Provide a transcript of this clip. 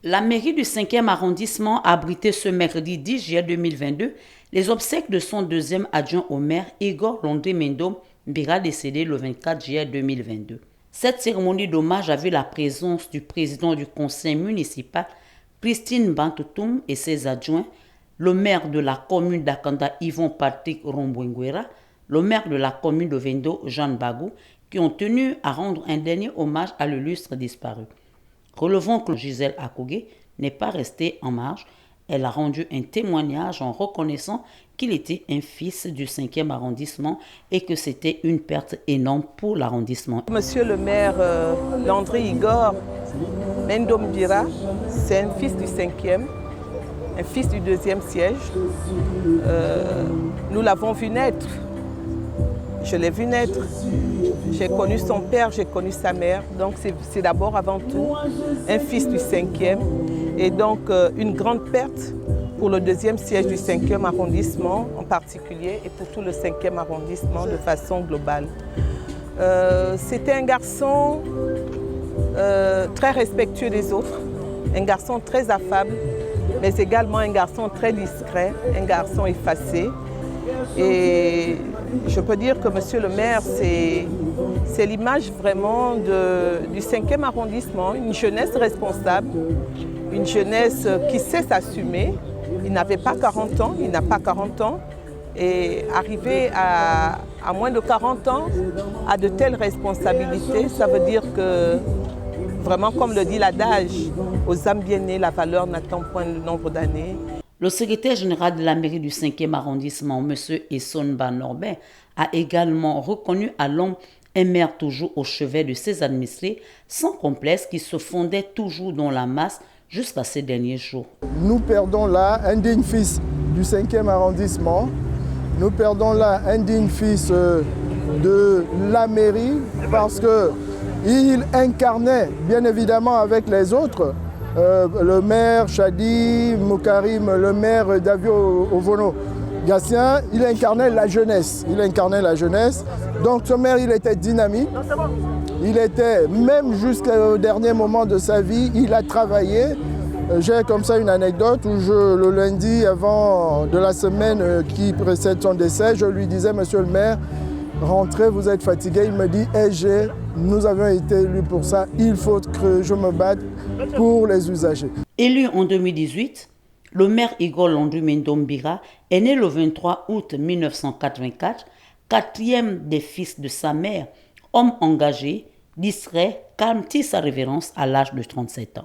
La mairie du 5e arrondissement a abrité ce mercredi 10 juillet 2022 les obsèques de son deuxième adjoint au maire, Igor Landry Mendom Mbira, décédé le 24 juillet 2022. Cette cérémonie d'hommage a vu la présence du président du conseil municipal, Christine Bantoutoum, et ses adjoints, le maire de la commune d'Akanda, Yvon Patrick Rombouenguera, le maire de la commune de Vendo, Jeanne Bagou, qui ont tenu à rendre un dernier hommage à l'illustre disparu. Relevons que Gisèle Akogé n'est pas restée en marge. Elle a rendu un témoignage en reconnaissant qu'il était un fils du 5e arrondissement et que c'était une perte énorme pour l'arrondissement. Monsieur le maire Landry Igor Mendom Mbira, c'est un fils du 5e, un fils du 2e siège. Nous l'avons vu naître. Je l'ai vu naître. J'ai connu son père, j'ai connu sa mère. Donc c'est d'abord avant tout un fils du 5e et donc une grande perte pour le 2e siège du 5e arrondissement en particulier et pour tout le 5e arrondissement de façon globale. C'était un garçon très respectueux des autres, un garçon très affable, mais également un garçon très discret, un garçon effacé. Et je peux dire que monsieur le maire, c'est l'image vraiment du 5e arrondissement, une jeunesse responsable, une jeunesse qui sait s'assumer. Il n'avait pas 40 ans, il n'a pas 40 ans. Et arriver à moins de 40 ans à de telles responsabilités, ça veut dire que, vraiment comme le dit l'adage, aux âmes bien nées, la valeur n'attend point le nombre d'années. Le secrétaire général de la mairie du 5e arrondissement, M. Essonba Norbert, a également reconnu à l'homme un maire toujours au chevet de ses administrés, sans complexe, qui se fondait toujours dans la masse jusqu'à ces derniers jours. Nous perdons là un digne fils du 5e arrondissement, nous perdons là un digne fils de la mairie parce qu'il incarnait bien évidemment avec les autres, le maire Chadi Moukarim, le maire Davio Ovono Gatien, il incarnait la jeunesse. Donc ce maire, il était dynamique. Il était, même jusqu'au dernier moment de sa vie, il a travaillé. J'ai comme ça une anecdote où le lundi avant de la semaine qui précède son décès, je lui disais, monsieur le maire, rentrez, vous êtes fatigué. Il me dit, nous avons été élus pour ça, il faut que je me batte pour les usagers. Élu en 2018, le maire Igor Landry Mendom Mbira est né le 23 août 1984, quatrième des fils de sa mère, homme engagé, discret, calme tire sa révérence à l'âge de 37 ans.